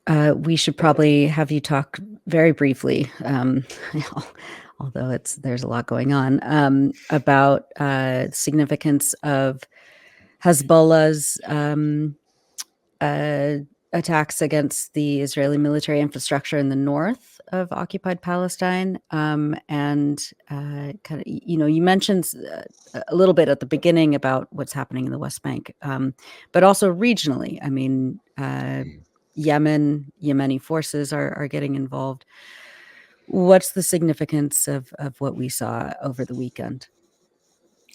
We should probably have you talk very briefly, although there's a lot going on, about significance of Hezbollah's uh, attacks against the Israeli military infrastructure in the north of occupied Palestine, and kind of, you mentioned a little bit at the beginning about what's happening in the West Bank, but also regionally. I mean, Yemeni forces are getting involved. What's the significance of what we saw over the weekend?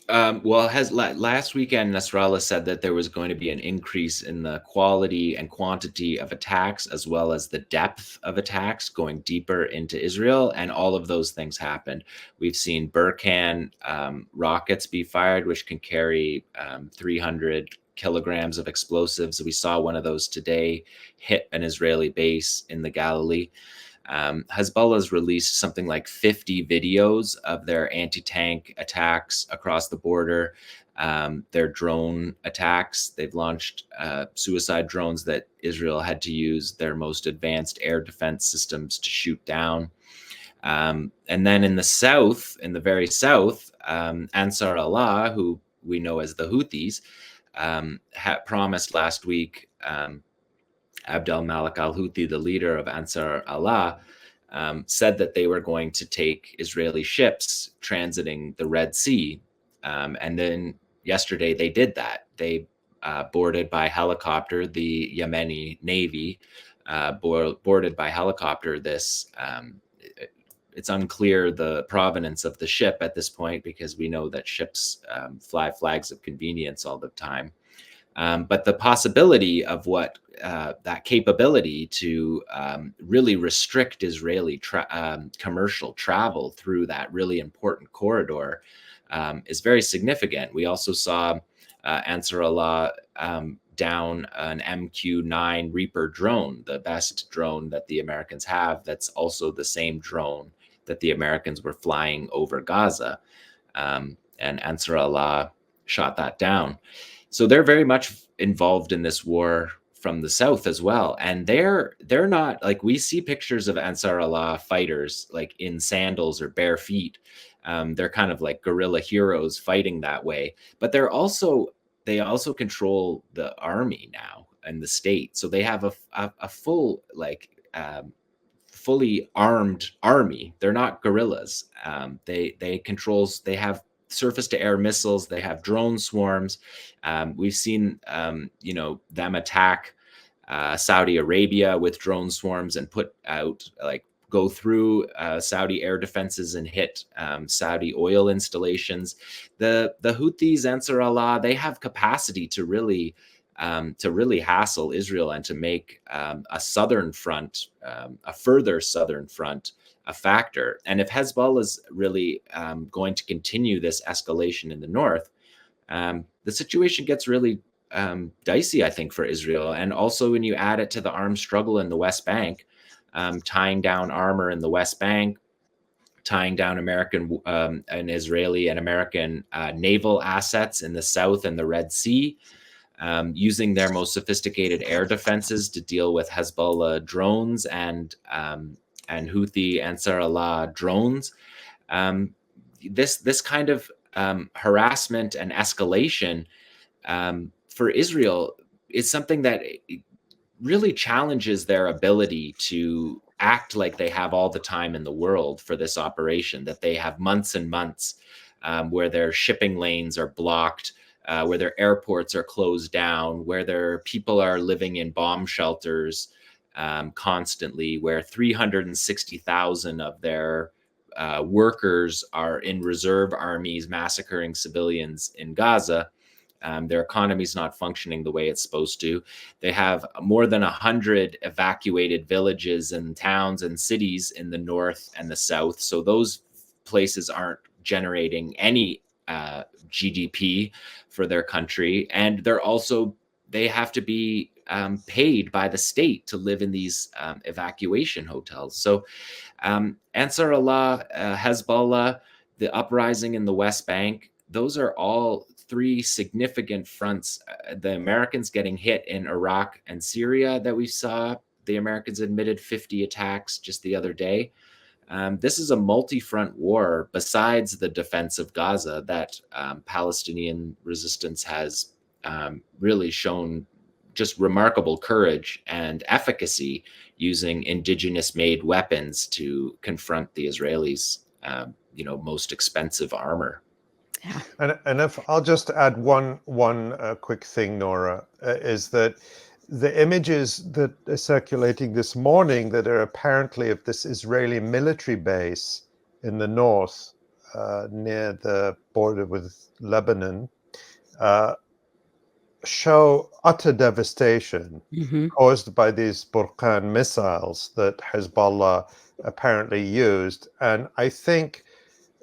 Well, last weekend, Nasrallah said that there was going to be an increase in the quality and quantity of attacks, as well as the depth of attacks going deeper into Israel, and all of those things happened. We've seen Burkan rockets be fired, which can carry 300 kilograms of explosives. We saw one of those today hit an Israeli base in the Galilee. Hezbollah's released something like 50 videos of their anti-tank attacks across the border, their drone attacks. They've launched suicide drones that Israel had to use their most advanced air defense systems to shoot down. And then in the south, in the very south, Ansar Allah, who we know as the Houthis, had promised last week, Abdel Malik al-Houthi, the leader of Ansar Allah, said that they were going to take Israeli ships transiting the Red Sea. And then yesterday they did that. They boarded by helicopter, the Yemeni Navy boarded by helicopter this. It's unclear the provenance of the ship at this point, because we know that ships fly flags of convenience all the time. But the possibility of what that capability to really restrict Israeli commercial travel through that really important corridor is very significant. We also saw Ansar Allah down an MQ-9 Reaper drone, the best drone that the Americans have. That's also the same drone that the Americans were flying over Gaza. And Ansar Allah shot that down. So they're very much involved in this war from the south as well. And they're not like, we see pictures of Ansar Allah fighters like in sandals or bare feet. They're kind of like guerrilla heroes fighting that way. But they also control the army now in the state. So they have a full fully armed army. They're not guerrillas. They have surface to air missiles. They have drone swarms. We've seen them attack Saudi Arabia with drone swarms and go through Saudi air defenses and hit Saudi oil installations. The Houthis, Ansar Allah, they have capacity to really hassle Israel and to make a southern front, a further southern front, a factor. And if Hezbollah is really going to continue this escalation in the north, the situation gets really dicey, I think, for Israel. And also when you add it to the armed struggle in the West Bank, tying down armor in the West Bank, tying down American and Israeli and American naval assets in the south and the Red Sea, using their most sophisticated air defenses to deal with Hezbollah drones and Houthi Ansar Allah drones. This kind of harassment and escalation for Israel is something that really challenges their ability to act like they have all the time in the world for this operation, that they have months and months where their shipping lanes are blocked, where their airports are closed down, where their people are living in bomb shelters constantly, where 360,000 of their workers are in reserve armies massacring civilians in Gaza. Their economy is not functioning the way it's supposed to. They have more than 100 evacuated villages and towns and cities in the north and the south. So those places aren't generating any GDP for their country. And they have to be paid by the state to live in these evacuation hotels. So Ansar Allah, Hezbollah, the uprising in the West Bank, those are all three significant fronts. The Americans getting hit in Iraq and Syria that we saw, the Americans admitted 50 attacks just the other day. This is a multi-front war besides the defense of Gaza that Palestinian resistance has really shown just remarkable courage and efficacy using indigenous-made weapons to confront the Israelis' most expensive armor. Yeah. And if I'll just add one quick thing, Nora, is that the images that are circulating this morning that are apparently of this Israeli military base in the north near the border with Lebanon show utter devastation caused by these Burqan missiles that Hezbollah apparently used. And I think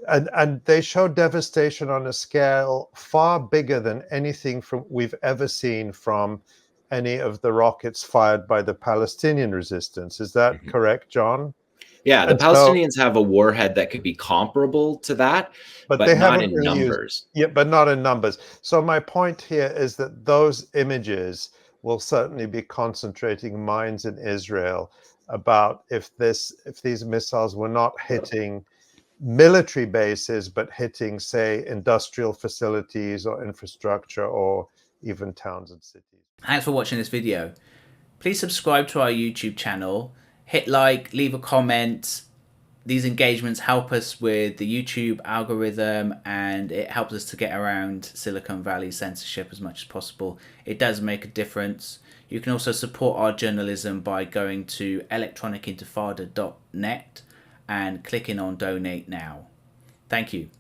and they show devastation on a scale far bigger than anything we've ever seen from any of the rockets fired by the Palestinian resistance. Is that correct, John? Yeah, the Palestinians have a warhead that could be comparable to that, but they not haven't in really numbers. But not in numbers. So my point here is that those images will certainly be concentrating minds in Israel about if these missiles were not hitting military bases, but hitting, say, industrial facilities or infrastructure or even towns and cities. Thanks for watching this video. Please subscribe to our YouTube channel, hit like, leave a comment. These engagements help us with the YouTube algorithm, and it helps us to get around Silicon Valley censorship as much as possible. It does make a difference. You can also support our journalism by going to electronicintifada.net and clicking on donate now. Thank you.